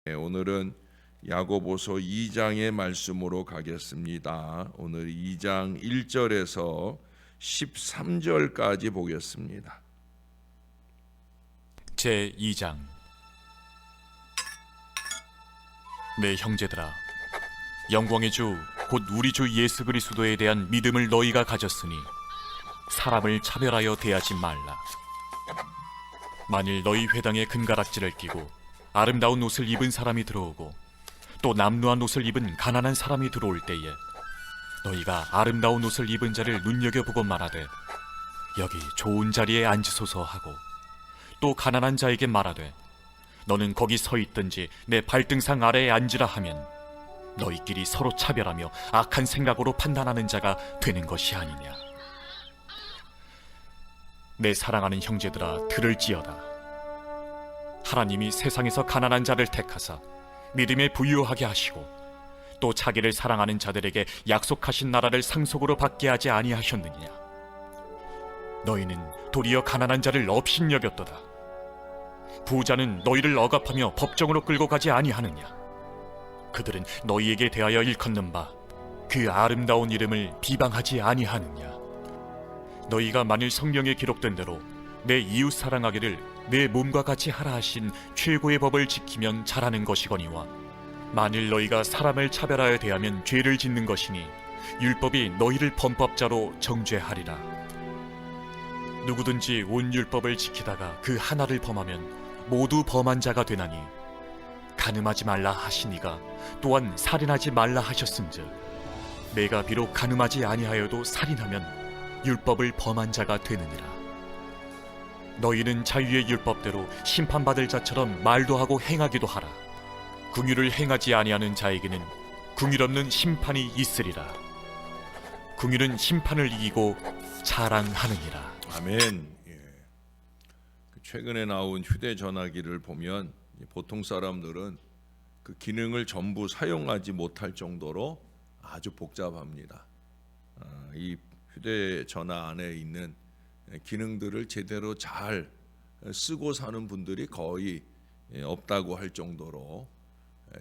오늘은 야고보서 2장의 말씀으로 가겠습니다. 오늘 2장 1절에서 13절까지 보겠습니다. 제2장. 내 형제들아, 영광의 주 곧 우리 주 예수 그리스도에 대한 믿음을 너희가 가졌으니 사람을 차별하여 대하지 말라. 만일 너희 회당에 금가락지를 끼고 아름다운 옷을 입은 사람이 들어오고 또 남루한 옷을 입은 가난한 사람이 들어올 때에 너희가 아름다운 옷을 입은 자를 눈여겨보고 말하되 여기 좋은 자리에 앉으소서 하고 또 가난한 자에게 말하되 너는 거기 서 있든지 내 발등상 아래에 앉으라 하면 너희끼리 서로 차별하며 악한 생각으로 판단하는 자가 되는 것이 아니냐. 내 사랑하는 형제들아, 들을지어다. 하나님이 세상에서 가난한 자를 택하사 믿음에 부유하게 하시고 또 자기를 사랑하는 자들에게 약속하신 나라를 상속으로 받게 하지 아니하셨느냐. 너희는 도리어 가난한 자를 업신여겼도다. 부자는 너희를 억압하며 법정으로 끌고 가지 아니하느냐. 그들은 너희에게 대하여 일컫는 바 그 아름다운 이름을 비방하지 아니하느냐. 너희가 만일 성경에 기록된 대로 내 이웃 사랑하기를 내 몸과 같이 하라 하신 최고의 법을 지키면 잘하는 것이거니와 만일 너희가 사람을 차별하여 대하면 죄를 짓는 것이니 율법이 너희를 범법자로 정죄하리라. 누구든지 온 율법을 지키다가 그 하나를 범하면 모두 범한 자가 되나니 간음하지 말라 하시니가 또한 살인하지 말라 하셨음즉 내가 비록 간음하지 아니하여도 살인하면 율법을 범한 자가 되느니라. 너희는 자유의 율법대로 심판받을 자처럼 말도 하고 행하기도 하라. 긍휼을 행하지 아니하는 자에게는 긍휼 없는 심판이 있으리라. 긍휼은 심판을 이기고 자랑하느니라. 아멘. 최근에 나온 휴대전화기를 보면 보통 사람들은 그 기능을 전부 사용하지 못할 정도로 아주 복잡합니다. 이 휴대전화 안에 있는 기능들을 제대로 잘 쓰고 사는 분들이 거의 없다고 할 정도로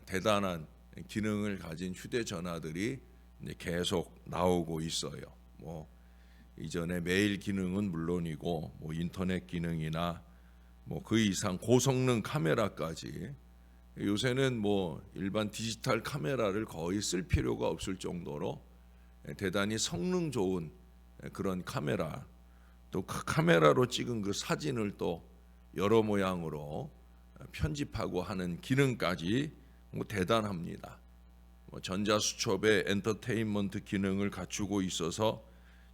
대단한 기능을 가진 휴대전화들이 계속 나오고 있어요. 이전에 메일 기능은 물론이고 인터넷 기능이나 그 이상 고성능 카메라까지 요새는 일반 디지털 카메라를 거의 쓸 필요가 없을 정도로 대단히 성능 좋은 그런 카메라, 또 그 카메라로 찍은 그 사진을 또 여러 모양으로 편집하고 하는 기능까지 대단합니다. 전자수첩의 엔터테인먼트 기능을 갖추고 있어서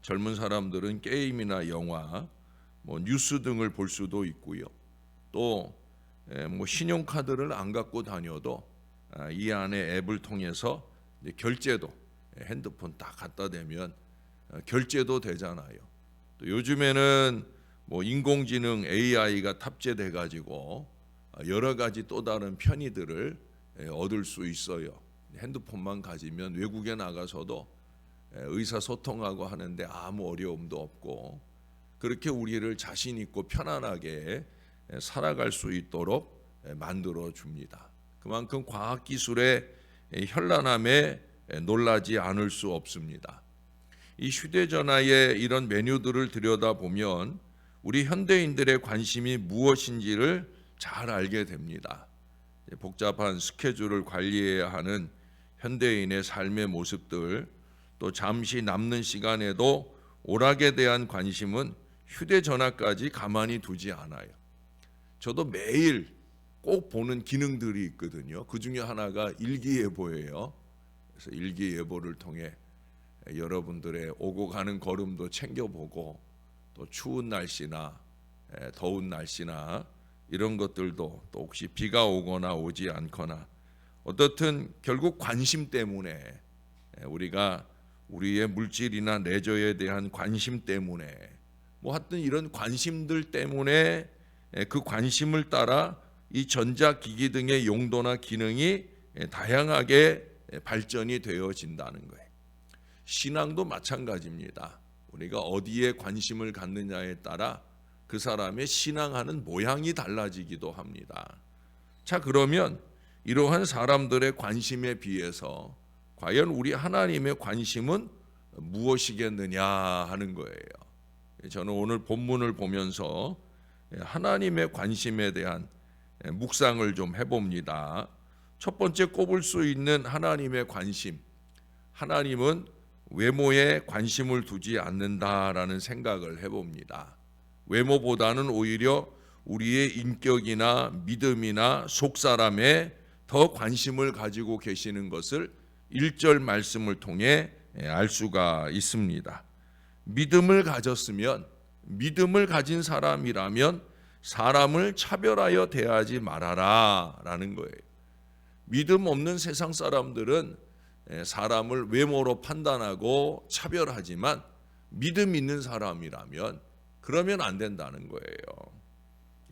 젊은 사람들은 게임이나 영화, 뉴스 등을 볼 수도 있고요. 또 신용카드를 안 갖고 다녀도 이 안에 앱을 통해서 결제도 핸드폰 딱 갖다 대면 결제도 되잖아요. 또 요즘에는 인공지능 AI가 탑재돼 가지고 여러 가지 또 다른 편의들을 얻을 수 있어요. 핸드폰만 가지면 외국에 나가서도 의사소통하고 하는데 아무 어려움도 없고 그렇게 우리를 자신 있고 편안하게 살아갈 수 있도록 만들어 줍니다. 그만큼 과학기술의 현란함에 놀라지 않을 수 없습니다. 이 휴대전화의 이런 메뉴들을 들여다보면 우리 현대인들의 관심이 무엇인지를 잘 알게 됩니다. 복잡한 스케줄을 관리해야 하는 현대인의 삶의 모습들, 또 잠시 남는 시간에도 오락에 대한 관심은 휴대전화까지 가만히 두지 않아요. 저도 매일 꼭 보는 기능들이 있거든요. 그 중에 하나가 일기예보예요. 그래서 일기예보를 통해 여러분들의 오고 가는 걸음도 챙겨보고 또 추운 날씨나 더운 날씨나 이런 것들도 또 혹시 비가 오거나 오지 않거나 어떻든 결국 관심 때문에 우리가 우리의 물질이나 레저에 대한 관심 때문에 하여튼 이런 관심들 때문에 그 관심을 따라 이 전자기기 등의 용도나 기능이 다양하게 발전이 되어진다는 거예요. 신앙도 마찬가지입니다. 우리가 어디에 관심을 갖느냐에 따라 그 사람의 신앙하는 모양이 달라지기도 합니다. 자, 그러면 이러한 사람들의 관심에 비해서 과연 우리 하나님의 관심은 무엇이겠느냐 하는 거예요. 저는 오늘 본문을 보면서 하나님의 관심에 대한 묵상을 좀 해봅니다. 첫 번째 꼽을 수 있는 하나님의 관심, 하나님은 외모에 관심을 두지 않는다라는 생각을 해봅니다. 외모보다는 오히려 우리의 인격이나 믿음이나 속사람에 더 관심을 가지고 계시는 것을 1절 말씀을 통해 알 수가 있습니다. 믿음을 가졌으면, 믿음을 가진 사람이라면 사람을 차별하여 대하지 말아라 라는 거예요. 믿음 없는 세상 사람들은 사람을 외모로 판단하고 차별하지만 믿음 있는 사람이라면 그러면 안 된다는 거예요.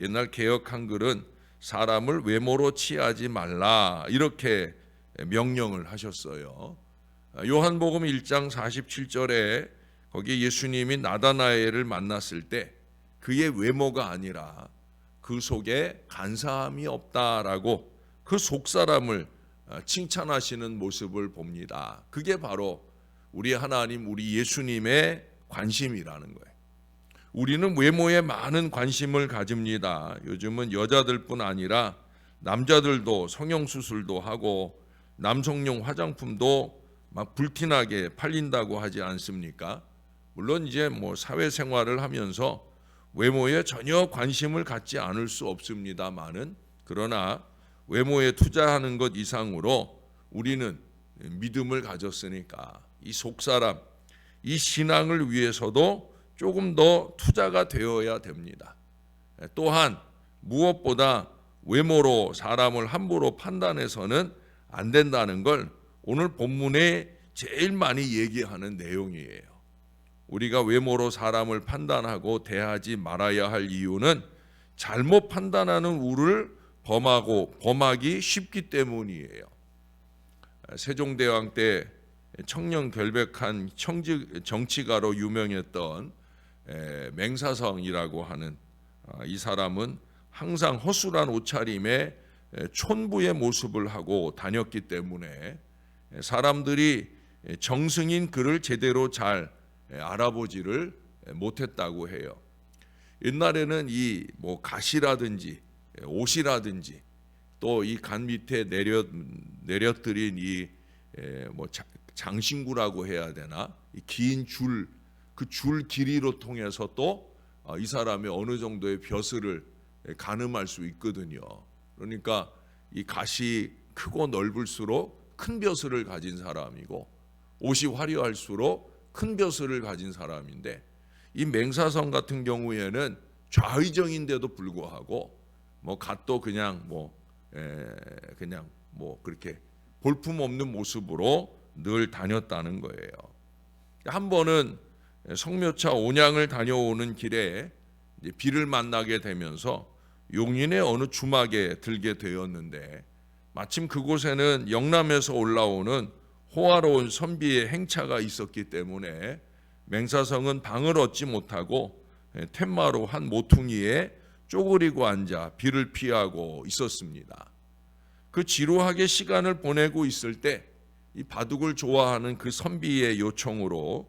옛날 개역 한글은 사람을 외모로 취하지 말라 이렇게 명령을 하셨어요. 요한복음 1장 47절에 거기 예수님이 나다나엘을 만났을 때 그의 외모가 아니라 그 속에 간사함이 없다라고 그 속사람을 칭찬하시는 모습을 봅니다. 그게 바로 우리 하나님, 우리 예수님의 관심이라는 거예요. 우리는 외모에 많은 관심을 가집니다. 요즘은 여자들뿐 아니라 남자들도 성형수술도 하고 남성용 화장품도 막 불티나게 팔린다고 하지 않습니까? 물론 이제 사회생활을 하면서 외모에 전혀 관심을 갖지 않을 수 없습니다만은, 그러나 외모에 투자하는 것 이상으로 우리는 믿음을 가졌으니까 이 속사람, 이 신앙을 위해서도 조금 더 투자가 되어야 됩니다. 또한 무엇보다 외모로 사람을 함부로 판단해서는 안 된다는 걸 오늘 본문에 제일 많이 얘기하는 내용이에요. 우리가 외모로 사람을 판단하고 대하지 말아야 할 이유는 잘못 판단하는 우를 범하기 쉽기 때문이에요. 세종대왕 때 청년 결백한 정치가로 유명했던 맹사성이라고 하는 이 사람은 항상 허술한 옷차림에 촌부의 모습을 하고 다녔기 때문에 사람들이 정승인 그를 제대로 잘 알아보지를 못했다고 해요. 옛날에는 이 가시라든지 옷이라든지 또 이 간 밑에 내려뜨린 이 장신구라고 해야 되나, 긴 줄, 그 줄 길이로 통해서 또 이 사람의 어느 정도의 벼슬을 가늠할 수 있거든요. 그러니까 이 갓이 크고 넓을수록 큰 벼슬을 가진 사람이고 옷이 화려할수록 큰 벼슬을 가진 사람인데, 이 맹사성 같은 경우에는 좌의정인데도 불구하고 갓도 그냥 그렇게 볼품없는 모습으로 늘 다녔다는 거예요. 한 번은 성묘차 온양을 다녀오는 길에 비를 만나게 되면서 용인의 어느 주막에 들게 되었는데, 마침 그곳에는 영남에서 올라오는 호화로운 선비의 행차가 있었기 때문에 맹사성은 방을 얻지 못하고 텐마루 한 모퉁이에 쪼그리고 앉아 비를 피하고 있었습니다. 그 지루하게 시간을 보내고 있을 때 이 바둑을 좋아하는 그 선비의 요청으로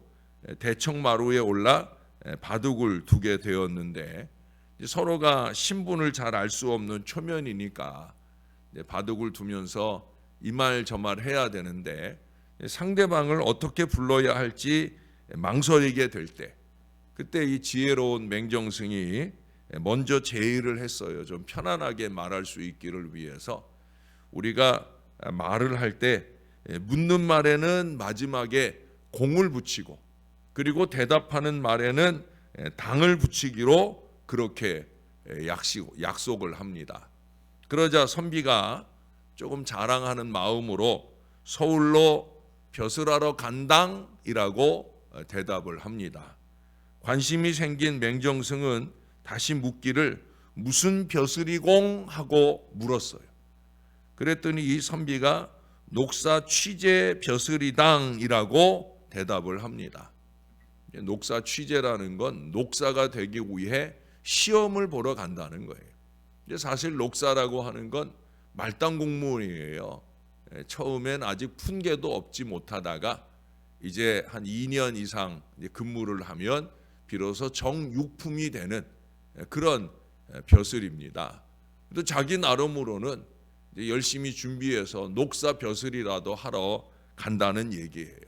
대청마루에 올라 바둑을 두게 되었는데, 서로가 신분을 잘 알 수 없는 초면이니까 바둑을 두면서 이 말 저 말 해야 되는데 상대방을 어떻게 불러야 할지 망설이게 될 때, 그때 이 지혜로운 맹정승이 먼저 제의를 했어요. 좀 편안하게 말할 수 있기를 위해서 우리가 말을 할 때 묻는 말에는 마지막에 공을 붙이고, 그리고 대답하는 말에는 당을 붙이기로 그렇게 약속을 합니다. 그러자 선비가 조금 자랑하는 마음으로 서울로 벼슬하러 간당이라고 대답을 합니다. 관심이 생긴 맹정승은 다시 묻기를 무슨 벼슬이공 하고 물었어요. 그랬더니 이 선비가 녹사 취재 벼슬이당이라고 대답을 합니다. 녹사 취재라는 건 녹사가 되기 위해 시험을 보러 간다는 거예요. 사실 녹사라고 하는 건 말단 공무원이에요. 처음엔 아직 푼게도 없지 못하다가 이제 한 2년 이상 이제 근무를 하면 비로소 정육품이 되는 그런 벼슬입니다. 또 자기 나름으로는 이제 열심히 준비해서 녹사 벼슬이라도 하러 간다는 얘기예요.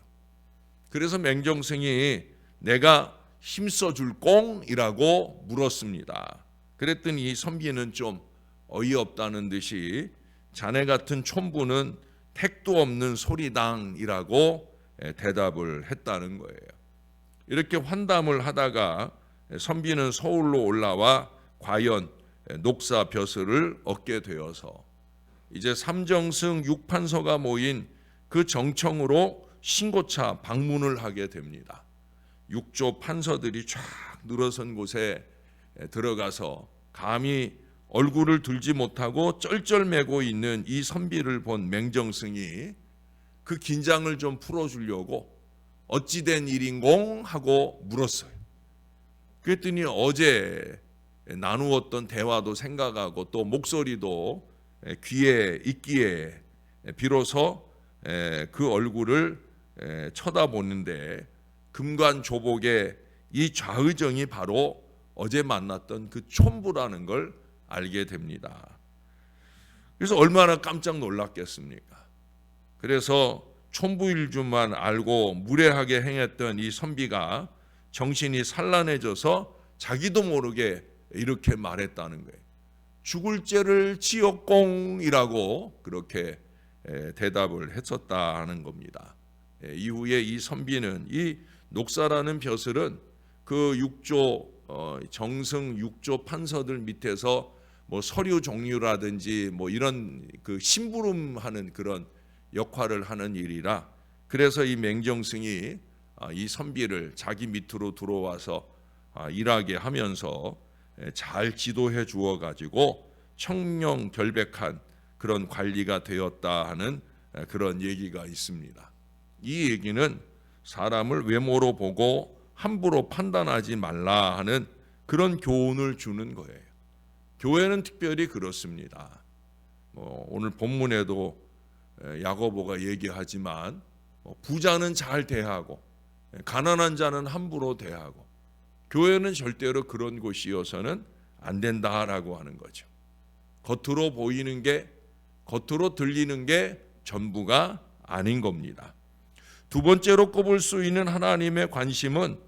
그래서 맹정승이 내가 힘써줄 꽁이라고 물었습니다. 그랬더니 이 선비는 좀 어이없다는 듯이 자네 같은 촌부는 택도 없는 소리당이라고 대답을 했다는 거예요. 이렇게 환담을 하다가 선비는 서울로 올라와 과연 녹사 벼슬을 얻게 되어서 이제 삼정승 6판서가 모인 그 정청으로 신고차 방문을 하게 됩니다. 6조 판서들이 쫙 늘어선 곳에 들어가서 감히 얼굴을 들지 못하고 쩔쩔매고 있는 이 선비를 본 맹정승이 그 긴장을 좀 풀어주려고 어찌된 일인공 하고 물었어요. 그랬더니 어제 나누었던 대화도 생각하고 또 목소리도 귀에 있기에 비로소 그 얼굴을 쳐다보는데 금관조복의 이 좌의정이 바로 어제 만났던 그 촌부라는 걸 알게 됩니다. 그래서 얼마나 깜짝 놀랐겠습니까? 그래서 촌부일 줄만 알고 무례하게 행했던 이 선비가 정신이 산란해져서 자기도 모르게 이렇게 말했다는 거예요. 죽을 죄를 지었공이라고 그렇게 대답을 했었다 하는 겁니다. 이후에 이 선비는 이 녹사라는 벼슬은 그 6조 정승 6조 판서들 밑에서 뭐 서류 종류라든지 뭐 이런 그 심부름하는 그런 역할을 하는 일이라 그래서 이 맹정승이 이 선비를 자기 밑으로 들어와서 일하게 하면서 잘 지도해 주어 가지고 청명결백한 그런 관리가 되었다 하는 그런 얘기가 있습니다. 이 얘기는 사람을 외모로 보고 함부로 판단하지 말라 하는 그런 교훈을 주는 거예요. 교회는 특별히 그렇습니다. 오늘 본문에도 야고보가 얘기하지만 부자는 잘 대하고 가난한 자는 함부로 대하고 교회는 절대로 그런 곳이어서는 안 된다라고 하는 거죠. 겉으로 보이는 게 겉으로 들리는 게 전부가 아닌 겁니다. 두 번째로 꼽을 수 있는 하나님의 관심은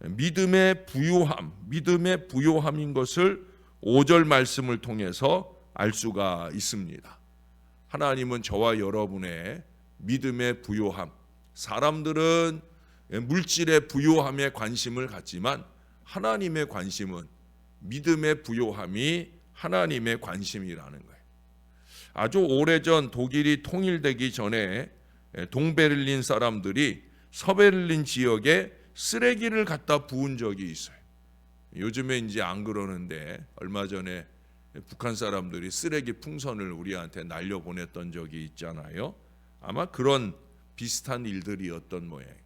믿음의 부요함인 것을 5절 말씀을 통해서 알 수가 있습니다. 하나님은 저와 여러분의 믿음의 부요함, 사람들은 물질의 부요함에 관심을 갖지만 하나님의 관심은 믿음의 부요함이 하나님의 관심이라는 거예요. 아주 오래전 독일이 통일되기 전에 동베를린 사람들이 서베를린 지역에 쓰레기를 갖다 부은 적이 있어요. 요즘에 이제 안 그러는데 얼마 전에 북한 사람들이 쓰레기 풍선을 우리한테 날려보냈던 적이 있잖아요. 아마 그런 비슷한 일들이었던 모양이에요.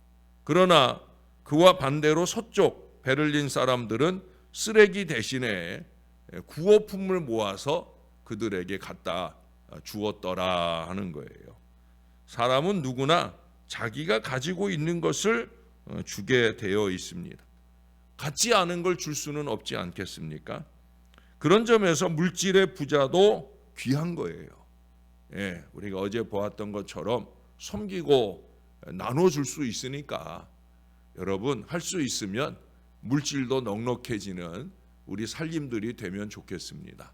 그러나 그와 반대로 서쪽 베를린 사람들은 쓰레기 대신에 구호품을 모아서 그들에게 갖다 주었더라 하는 거예요. 사람은 누구나 자기가 가지고 있는 것을 주게 되어 있습니다. 갖지 않은 걸 줄 수는 없지 않겠습니까? 그런 점에서 물질의 부자도 귀한 거예요. 우리가 어제 보았던 것처럼 섬기고 나눠줄 수 있으니까 여러분 할 수 있으면 물질도 넉넉해지는 우리 살림들이 되면 좋겠습니다.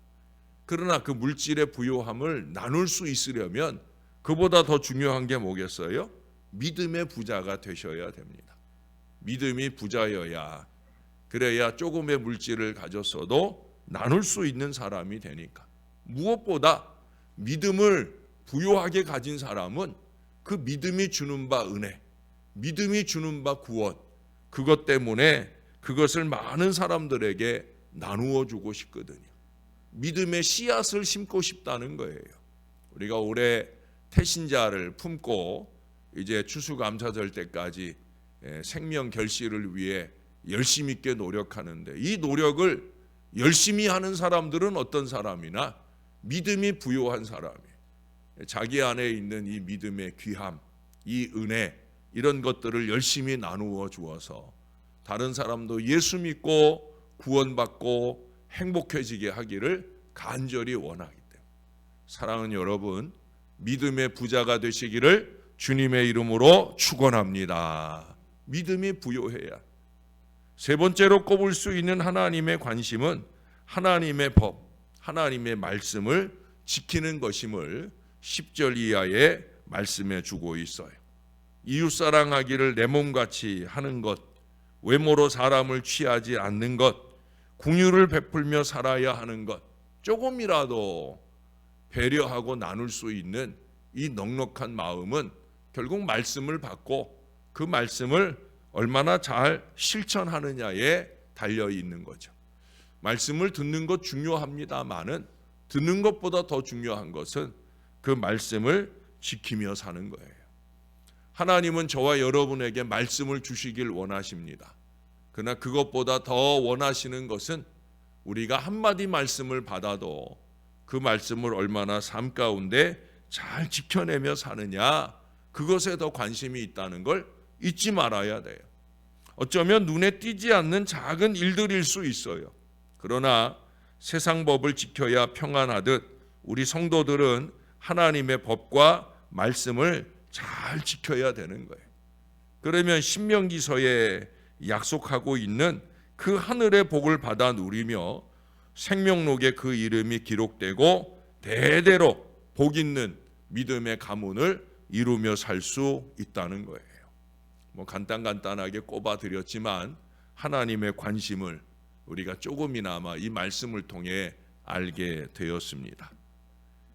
그러나 그 물질의 부요함을 나눌 수 있으려면 그보다 더 중요한 게 뭐겠어요? 믿음의 부자가 되셔야 됩니다. 믿음이 부자여야 그래야 조금의 물질을 가졌어도 나눌 수 있는 사람이 되니까. 무엇보다 믿음을 부요하게 가진 사람은 그 믿음이 주는 바 은혜, 믿음이 주는 바 구원, 그것 때문에 그것을 많은 사람들에게 나누어 주고 싶거든요. 믿음의 씨앗을 심고 싶다는 거예요. 우리가 올해 태신자를 품고 이제 추수감사절 때까지 생명 결실을 위해 열심히 있게 노력하는데 이 노력을 열심히 하는 사람들은 어떤 사람이나 믿음이 부요한 사람이에요. 자기 안에 있는 이 믿음의 귀함, 이 은혜, 이런 것들을 열심히 나누어 주어서 다른 사람도 예수 믿고 구원받고 행복해지게 하기를 간절히 원하기 때문에, 사랑하는 여러분, 믿음의 부자가 되시기를 주님의 이름으로 축원합니다. 믿음이 부요해야. 세 번째로 꼽을 수 있는 하나님의 관심은 하나님의 법, 하나님의 말씀을 지키는 것임을 10절 이하에 말씀해 주고 있어요. 이웃사랑하기를 내 몸같이 하는 것, 외모로 사람을 취하지 않는 것, 긍휼을 베풀며 살아야 하는 것, 조금이라도 배려하고 나눌 수 있는 이 넉넉한 마음은 결국 말씀을 받고 그 말씀을 얼마나 잘 실천하느냐에 달려 있는 거죠. 말씀을 듣는 것 중요합니다만은 듣는 것보다 더 중요한 것은 그 말씀을 지키며 사는 거예요. 하나님은 저와 여러분에게 말씀을 주시길 원하십니다. 그러나 그것보다 더 원하시는 것은 우리가 한마디 말씀을 받아도 그 말씀을 얼마나 삶 가운데 잘 지켜내며 사느냐, 그것에 더 관심이 있다는 걸 잊지 말아야 돼요. 어쩌면 눈에 띄지 않는 작은 일들일 수 있어요. 그러나 세상 법을 지켜야 평안하듯 우리 성도들은 하나님의 법과 말씀을 잘 지켜야 되는 거예요. 그러면 신명기서에 약속하고 있는 그 하늘의 복을 받아 누리며 생명록에 그 이름이 기록되고 대대로 복 있는 믿음의 가문을 이루며 살 수 있다는 거예요. 간단하게 꼽아 드렸지만 하나님의 관심을 우리가 조금이나마 이 말씀을 통해 알게 되었습니다.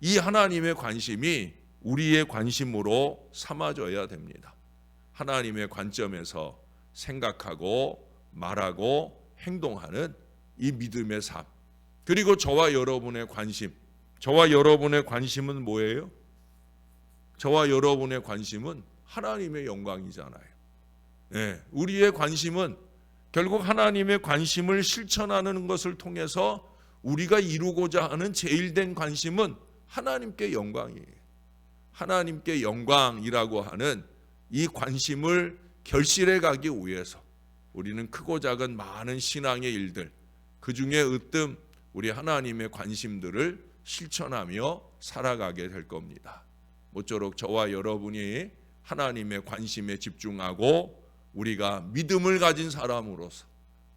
이 하나님의 관심이 우리의 관심으로 삼아져야 됩니다. 하나님의 관점에서 생각하고 말하고 행동하는 이 믿음의 삶, 그리고 저와 여러분의 관심, 저와 여러분의 관심은 뭐예요? 저와 여러분의 관심은 하나님의 영광이잖아요. 네, 우리의 관심은 결국 하나님의 관심을 실천하는 것을 통해서 우리가 이루고자 하는 제일된 관심은 하나님께 영광이에요. 하나님께 영광이라고 하는 이 관심을 결실해 가기 위해서 우리는 크고 작은 많은 신앙의 일들, 그 중에 으뜸 우리 하나님의 관심들을 실천하며 살아가게 될 겁니다. 모쪼록 저와 여러분이 하나님의 관심에 집중하고 우리가 믿음을 가진 사람으로서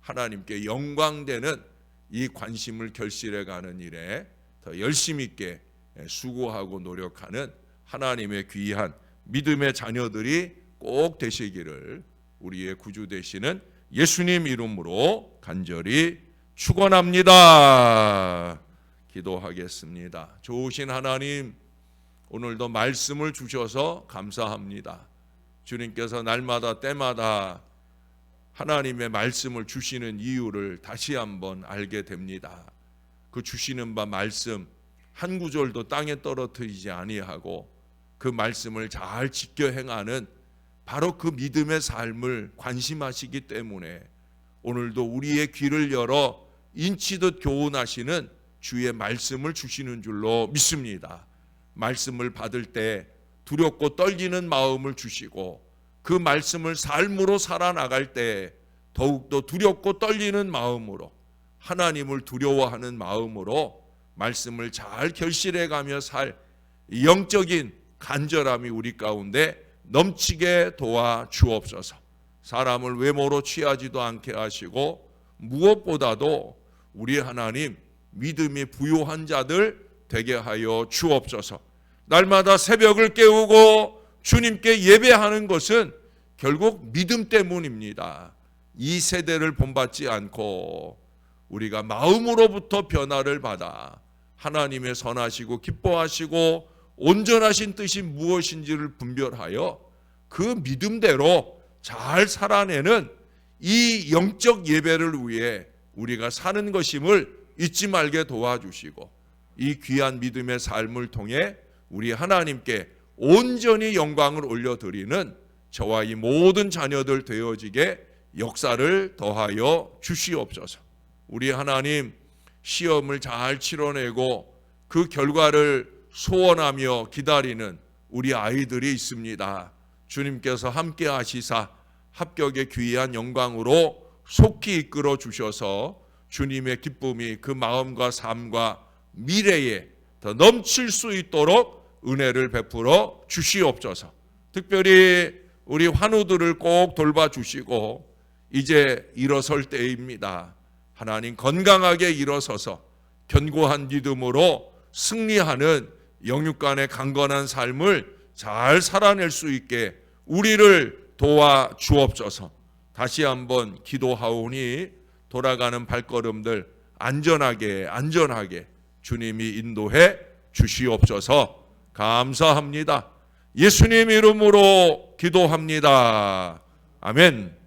하나님께 영광되는 이 관심을 결실해가는 일에 더 열심히 있게 수고하고 노력하는 하나님의 귀한 믿음의 자녀들이 꼭 되시기를 우리의 구주 되시는 예수님 이름으로 간절히 축원합니다. 기도하겠습니다. 좋으신 하나님, 오늘도 말씀을 주셔서 감사합니다. 주님께서 날마다 때마다 하나님의 말씀을 주시는 이유를 다시 한번 알게 됩니다. 그 주시는 바 말씀 한 구절도 땅에 떨어뜨리지 아니하고 그 말씀을 잘 지켜 행하는 바로 그 믿음의 삶을 관심하시기 때문에 오늘도 우리의 귀를 열어 인치듯 교훈하시는 주의 말씀을 주시는 줄로 믿습니다. 말씀을 받을 때 두렵고 떨리는 마음을 주시고 그 말씀을 삶으로 살아나갈 때 더욱더 두렵고 떨리는 마음으로 하나님을 두려워하는 마음으로 말씀을 잘 결실해가며 살 영적인 간절함이 우리 가운데 넘치게 도와 주옵소서. 사람을 외모로 취하지도 않게 하시고 무엇보다도 우리 하나님 믿음이 부요한 자들 되게 하여 주옵소서. 날마다 새벽을 깨우고 주님께 예배하는 것은 결국 믿음 때문입니다. 이 세대를 본받지 않고 우리가 마음으로부터 변화를 받아 하나님의 선하시고 기뻐하시고 온전하신 뜻이 무엇인지를 분별하여 그 믿음대로 잘 살아내는 이 영적 예배를 위해 우리가 사는 것임을 잊지 말게 도와주시고 이 귀한 믿음의 삶을 통해 우리 하나님께 온전히 영광을 올려드리는 저와 이 모든 자녀들 되어지게 역사를 더하여 주시옵소서. 우리 하나님 시험을 잘 치러내고 그 결과를 소원하며 기다리는 우리 아이들이 있습니다. 주님께서 함께 하시사 합격의 귀한 영광으로 속히 이끌어 주셔서 주님의 기쁨이 그 마음과 삶과 미래에 더 넘칠 수 있도록 은혜를 베풀어 주시옵소서. 특별히 우리 환우들을 꼭 돌봐주시고 이제 일어설 때입니다. 하나님 건강하게 일어서서 견고한 믿음으로 승리하는 영육간의 강건한 삶을 잘 살아낼 수 있게 우리를 도와주옵소서. 다시 한번 기도하오니 돌아가는 발걸음들 안전하게 주님이 인도해 주시옵소서. 감사합니다. 예수님 이름으로 기도합니다. 아멘.